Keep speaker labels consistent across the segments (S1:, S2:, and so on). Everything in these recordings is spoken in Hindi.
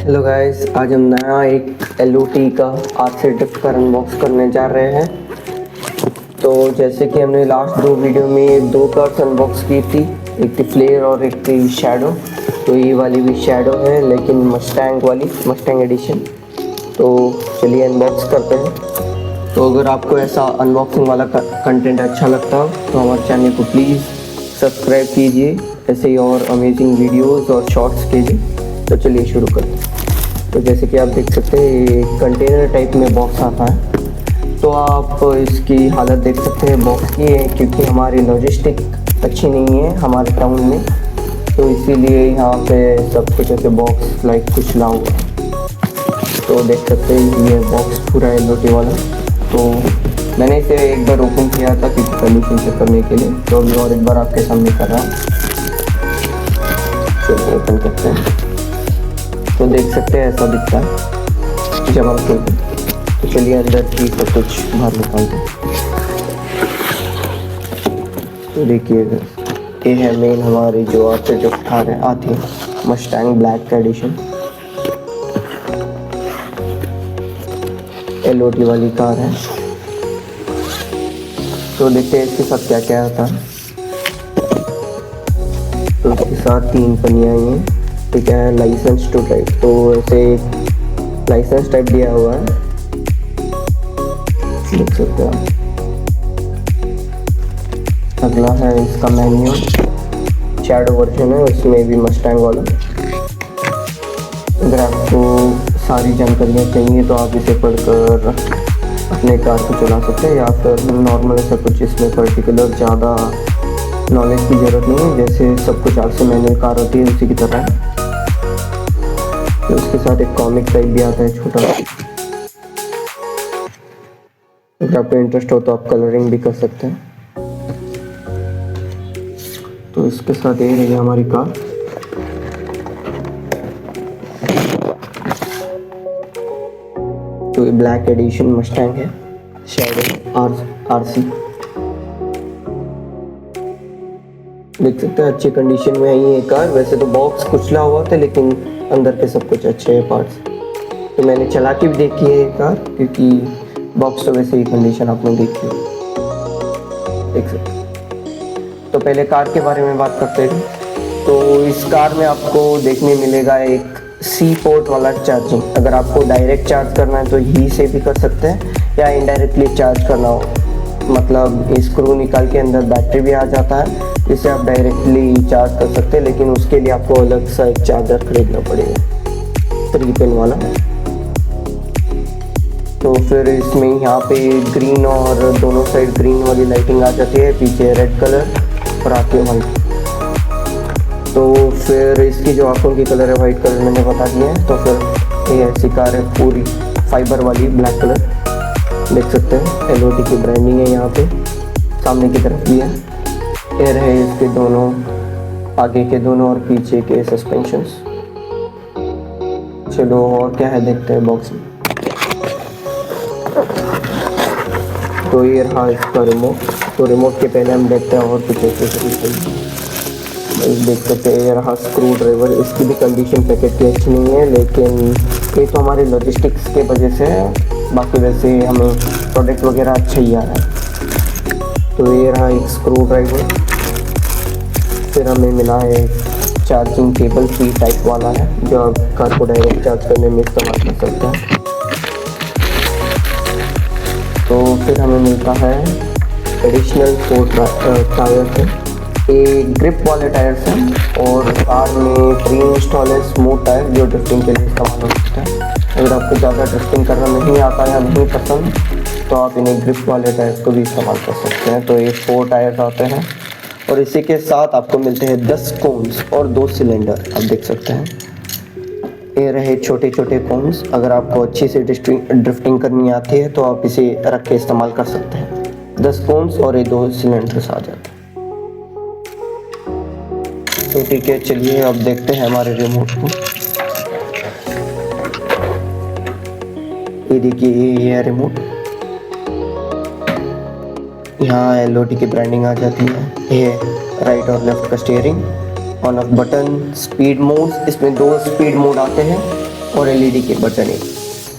S1: हेलो गाइस, आज हम नया एक LOT का RC ड्रिफ्ट का अनबॉक्स करने जा रहे हैं। तो जैसे कि हमने लास्ट दो वीडियो में दो कार्स अनबॉक्स की थी, एक थी फ्लेयर और एक थी शैडो। तो ये वाली भी शैडो है लेकिन मस्टैंग वाली, मस्टैंग एडिशन। तो चलिए अनबॉक्स करते हैं। तो अगर आपको ऐसा अनबॉक्सिंग वाला कंटेंट अच्छा लगता हो तो हमारे चैनल को प्लीज़ सब्सक्राइब कीजिए, ऐसे ही और अमेजिंग वीडियोस और शॉर्ट्स के लिए। तो चलिए शुरू करते हैं। तो जैसे कि आप देख सकते हैं ये कंटेनर टाइप में बॉक्स आता है। तो आप इसकी हालत देख सकते हैं बॉक्स की है, क्योंकि हमारी लॉजिस्टिक अच्छी नहीं है हमारे टाउन में, तो इसीलिए यहाँ पे सब कुछ ऐसे बॉक्स लाइक कुछ ला हुआ। तो देख सकते हैं ये बॉक्स पूरा LOT वाला। तो मैंने इसे एक बार ओपन किया था कि कंडीशन चेक करने के लिए, तो अभी और एक बार आपके सामने कर रहा हूँ। चलिए ओपन करते हैं। तो देख सकते हैं ऐसा दिखता है जब हम खोलते हैं। तो चलिए अंदर की सब कुछ बाहर निकालते हैं। तो देखिएगा ये है मेन हमारी जो आपसे जो कार है आती है, मस्टैंग ब्लैक का एडिशन LOT वाली कार है। तो देखते हैं इसके साथ क्या क्या आता है। तो इसके साथ 3 पन्नियाँ हैं, ठीक है, लाइसेंस टू ड्राइव। तो ऐसे लाइसेंस टाइप दिया हुआ है, देख सकते हैं। अगला है इसका मेन्यू, शैडो वर्जन है, उसमें भी मस्टैंग वाला। अगर आपको सारी जानकारियाँ चाहिए तो आप इसे पढ़कर अपने कार को चला सकते हैं, या फिर नॉर्मल ऐसा कुछ इसमें पर्टिकुलर ज़्यादा नॉलेज की ज़रूरत नहीं है, जैसे सब कुछ RC मैनुअल कार होती है उसी की तरह। तो उसके साथ एक कॉमिक टाइप भी आता है छोटा। अगर आपको इंटरेस्ट हो तो आप कलरिंग भी कर सकते हैं। तो इसके साथ ये रही हमारी कार। तो ये ब्लैक एडिशन मस्टैंग है, शैडो RC। देख सकते हैं अच्छी कंडीशन में है ये कार। वैसे तो बॉक्स कुचला हुआ था लेकिन अंदर के सब कुछ अच्छे हैं पार्ट्स। तो मैंने चला के भी देखी है ये कार, क्योंकि बॉक्स तो वैसे ही कंडीशन आपने देखी है, देख सकते हैं। तो पहले कार के बारे में बात करते हैं। तो इस कार में आपको देखने मिलेगा एक C पोर्ट वाला चार्जिंग। अगर आपको डायरेक्ट चार्ज करना है तो यहीं से भी कर सकते हैं, या इनडायरेक्टली चार्ज करना हो, मतलब स्क्रू निकाल के अंदर बैटरी भी आ जाता है, जिससे आप डायरेक्टली चार्ज कर सकते हैं। लेकिन उसके लिए आपको अलग सा एक चार्जर खरीदना पड़ेगा, 3 पिन वाला। तो फिर इसमें यहाँ पे ग्रीन और दोनों साइड ग्रीन वाली लाइटिंग आ जाती है, पीछे रेड कलर और आगे वाइट। तो फिर इसकी जो आंखों की कलर है वाइट कलर मैंने बता दिया है। तो फिर ये ऐसी कार है पूरी फाइबर वाली, ब्लैक कलर, देख सकते हैं। LOT की ब्रांडिंग है यहाँ पे, सामने की तरफ भी है। ये रहे इसके दोनों, आगे के दोनों और पीछे के सस्पेंशंस। चलो और क्या है देखते हैं बॉक्स में। तो ये रहा इसका रिमोट। तो रिमोट के पहले हम देखते हैं और कुछ एक्सेसरीज। देख सकते हैं ये रहा स्क्रू ड्राइवर। इसकी भी कंडीशन पैकेट की अच्छी नहीं है, लेकिन ये तो हमारे लॉजिस्टिक्स के वजह से है, बाकी वैसे हमें प्रोडक्ट वगैरह अच्छा ही आ रहा है। तो ये रहा एक स्क्रू ड्राइवर। फिर हमें मिला है चार्जिंग केबल, C टाइप वाला है, जो आप कार को डायरेक्ट चार्ज करने में इस्तेमाल कर सकते हैं। तो फिर हमें मिलता है एडिशनल 4 टायर्स हैं। ये ग्रिप वाले टायर्स हैं और कार में प्री इंस्टॉल है स्मूथ टायर, जो ड्रिफ्टिंग के लिए इस्तेमाल हो सकता है। अगर आपको ज़्यादा ड्रिफ्टिंग करना नहीं आता या नहीं पसंद तो आप इन्हें ग्रिप वाले टायर्स को भी इस्तेमाल कर सकते हैं। तो ये 4 टायर्स आते हैं और इसी के साथ आपको मिलते हैं 10 कोन्स और 2 सिलेंडर, आप देख सकते हैं। ये रहे छोटे छोटे कोन्स। अगर आपको अच्छी से ड्रिफ्टिंग करनी आती है तो आप इसे रख के इस्तेमाल कर सकते हैं। 10 कोन्स और ये 2 सिलेंडर्स आ जाते हैं। तो ठीक है, चलिए अब देखते हैं हमारे रिमोट को। ये देखिए ये है रिमोट। यहाँ LOT की ब्रांडिंग आ जाती है। ये राइट और लेफ्ट का steering, on off button, speed mode. इसमें 2 स्पीड मोड आते हैं और एलईडी के बटन है।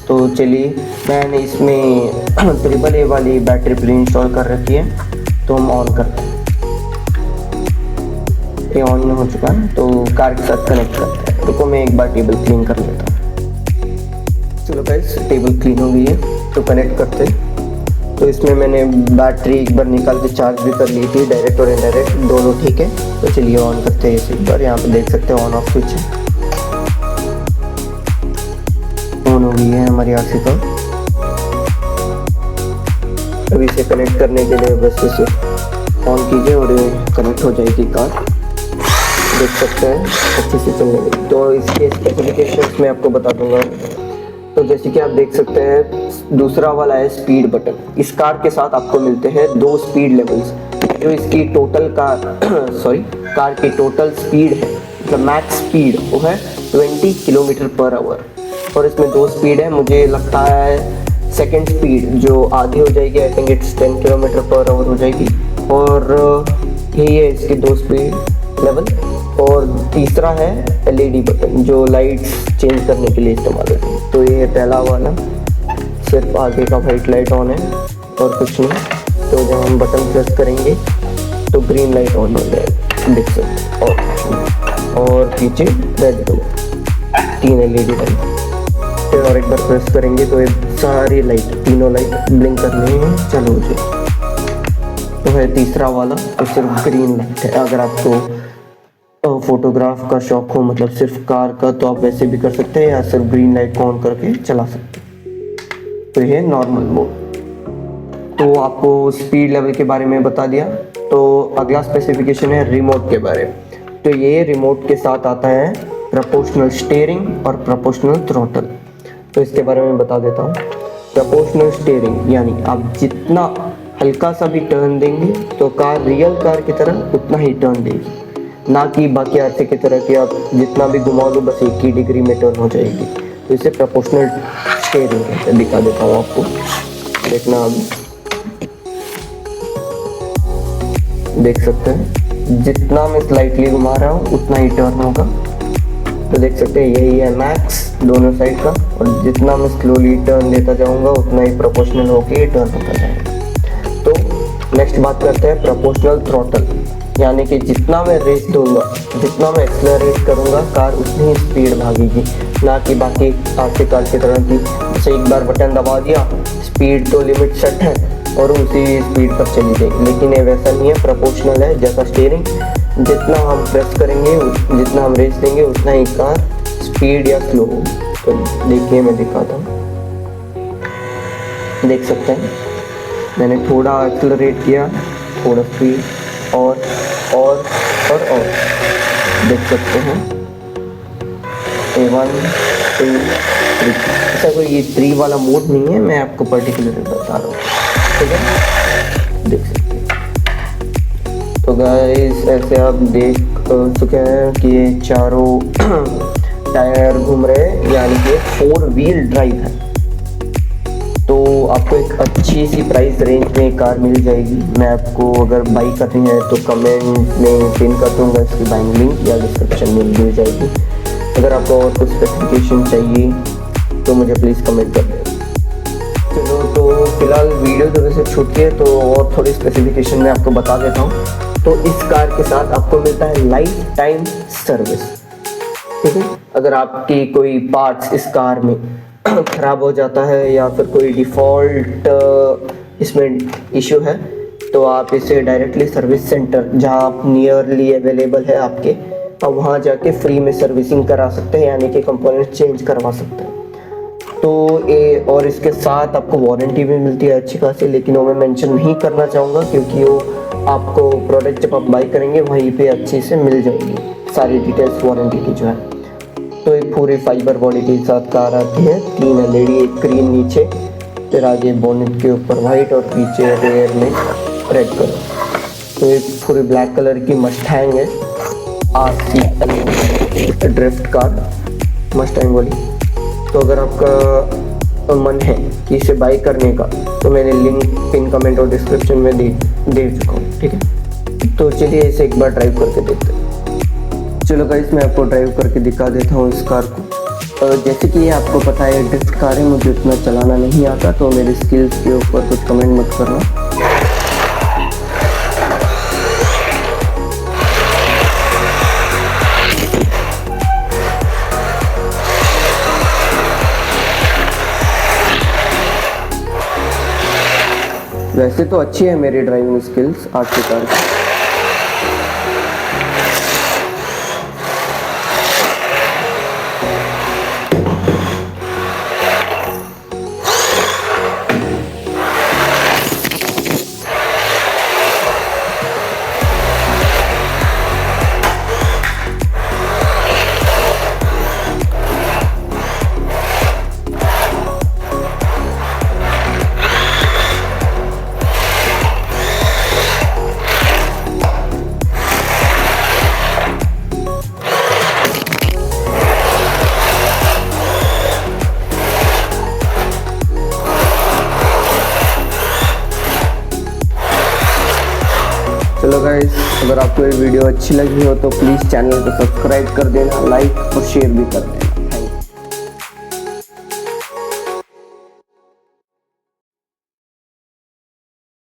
S1: तो चलिए, मैंने इसमें AAA वाली बैटरी प्री इंस्टॉल कर रखी है, तो हम ऑन करते हैं। ये ऑन हो चुका है, तो कार के साथ कनेक्ट करते हैं। रुको मैं एक बार टेबल क्लीन कर लेता हूँ। चलो गाइस, टेबल क्लीन हो गई है, तो कनेक्ट करते हैं। तो इसमें मैंने बैटरी एक बार निकाल के चार्ज भी कर ली थी, डायरेक्ट और इनडायरेक्ट दोनों ठीक है। तो चलिए ऑन करते हैं इसे एक बार। यहाँ पे देख सकते हैं ऑन ऑफ स्विच है, ऑन हो गई है हमारी आरसी का। अब इसे कनेक्ट करने के लिए बस इसे ऑन कीजिए और कनेक्ट हो जाएगी कार। देख सकते हैं अच्छे से चलने लगी। तो इसके स्पेसिफिकेशंस मैं आपको बता दूंगा। तो जैसे कि आप देख सकते हैं, दूसरा वाला है स्पीड बटन। इस कार के साथ आपको मिलते हैं 2 स्पीड लेवल्स। जो इसकी टोटल कार की टोटल स्पीड है, मतलब मैक्स स्पीड, वो है 20 किलोमीटर पर आवर। और इसमें 2 स्पीड है। मुझे लगता है सेकंड स्पीड जो आधी हो जाएगी, I think it's 10 kilometre per hour हो जाएगी। और यही है इसकी 2 स्पीड लेवल। और तीसरा है एलईडी बटन, जो लाइट्स चेंज करने के लिए इस्तेमाल होती है। तो ये पहला वाला, सिर्फ आगे का वाइट लाइट ऑन है और कुछ नहीं। तो जब हम बटन प्रेस करेंगे तो ग्रीन लाइट ऑन हो जाएगा, देख सकते हैं। और पीछे रेड कलर, 3 एलईडी लाइट। फिर और एक बार प्रेस करेंगे तो ये सारी लाइट, तीनों लाइट ब्लिंक करनी चालू हो जाए। तो है तीसरा वाला, तो सिर्फ ग्रीन लाइट है। अगर आपको फोटोग्राफ का शौक हो, मतलब सिर्फ कार का, तो आप वैसे भी कर सकते हैं या सिर्फ ग्रीन लाइट को ऑन करके चला सकते हैं। तो ये नॉर्मल मोड। तो आपको स्पीड लेवल के बारे में बता दिया। तो अगला स्पेसिफिकेशन है रिमोट के बारे में। तो ये रिमोट के साथ आता है प्रोपोर्शनल स्टीयरिंग और प्रोपोर्शनल थ्रॉटल। तो इसके बारे में बता देता हूँ। प्रोपोर्शनल स्टीयरिंग यानी आप जितना हल्का सा भी टर्न देंगे तो कार रियल कार की तरह उतना ही टर्न देगी, ना कि बाकी आरसी की तरह कि आप जितना भी घुमा लो बस एक ही डिग्री में टर्न हो जाएगी। तो इसे प्रोपोर्शनल स्टीयरिंग है। दिखा देता हूँ आपको, देखना। अभी देख सकते हैं जितना मैं स्लाइटली घुमा रहा हूँ उतना ही टर्न होगा। तो देख सकते हैं यही है मैक्स दोनों साइड का। और जितना मैं स्लोली टर्न देता जाऊँगा उतना ही प्रोपोर्शनल होके टर्न होता जाएगा। तो नेक्स्ट बात करते हैं प्रोपोर्शनल थ्रॉटल, यानी कि जितना मैं रेस दूंगा, जितना मैं एक्सेलरेट करूंगा, कार उतनी ही स्पीड भागेगी, ना कि बाकी आरसी कार की तरह की जैसे एक बार बटन दबा दिया, स्पीड तो लिमिट सेट है और उसी स्पीड पर चली जाएगी। लेकिन ये वैसा नहीं है, प्रोपोर्शनल है जैसा स्टीयरिंग। जितना हम प्रेस करेंगे, जितना हम रेस देंगे, उतना ही कार स्पीड या स्लो होगी। तो देखिए मैं दिखाता हूँ, देख सकते हैं मैंने थोड़ा एक्सेलरेट किया, थोड़ा स्पीड और देख सकते हैं 1 2 3। ऐसा कोई ये 3 वाला मोड नहीं है, मैं आपको पर्टिकुलरली बता रहा हूँ, ठीक है। देख सकते हैं। तो गाइस ऐसे आप देख चुके हैं कि ये चारों टायर घूम रहे हैं, यानी कि 4 व्हील ड्राइव है। तो आपको एक अच्छी सी प्राइस रेंज में कार मिल जाएगी। मैं आपको अगर बाई करनी है तो कमेंट में पिन कर दूँगा इसकी बाइंग लिंक, या डिस्क्रिप्शन में मिल जाएगी। अगर आपको और कुछ स्पेसिफिकेशन चाहिए तो मुझे प्लीज़ कमेंट कर दें। चलो, तो फिलहाल वीडियो जो वैसे छूटती है, तो और थोड़ी स्पेसिफिकेशन मैं आपको बता देता हूँ। तो इस कार के साथ आपको मिलता है लाइफ टाइम सर्विस, ठीक है। अगर आपकी कोई पार्ट्स इस कार में ख़राब हो जाता है या फिर कोई डिफ़ॉल्ट इसमें इशू है, तो आप इसे डायरेक्टली सर्विस सेंटर जहां आप नियरली अवेलेबल है आपके, आप वहां जाके फ्री में सर्विसिंग करा सकते हैं, यानी कि कंपोनेंट चेंज करवा सकते हैं। तो ये और इसके साथ आपको वारंटी भी मिलती है अच्छी खासी, लेकिन वो मैं मेंशन नहीं करना चाहूँगा क्योंकि वो आपको प्रोडक्ट जब आप बाई करेंगे वहीं पे अच्छे से मिल जाएगी सारी डिटेल्स वारंटी की जो है। तो एक पूरी फाइबर बॉडी के साथ कार आती है, 3 एलईडी, एक ग्रीन नीचे, फिर आगे बोनेट के ऊपर वाइट और पीछे रेयर में रेड कलर। तो एक पूरी ब्लैक कलर की मस्टैंग है, RC ड्रिफ्ट कार मस्टैंग वाली। तो अगर आपका मन है कि इसे बाई करने का, तो मैंने लिंक पिन कमेंट और डिस्क्रिप्शन में दे चुका हूँ, ठीक है। तो चलिए इसे एक बार ड्राइव करके देखते हैं। चलो गाइस, मैं आपको ड्राइव करके दिखा देता हूँ इस कार को। जैसे कि आपको पता है ड्रिफ्ट कारें मुझे उतना चलाना नहीं आता, तो मेरे स्किल्स के ऊपर कुछ कमेंट मत करना। वैसे तो अच्छी है मेरी ड्राइविंग स्किल्स आरसी कार की। चलो गाइस, अगर आपको ये वीडियो अच्छी लगी हो तो प्लीज़ चैनल को सब्सक्राइब कर देना, लाइक और शेयर भी कर देना।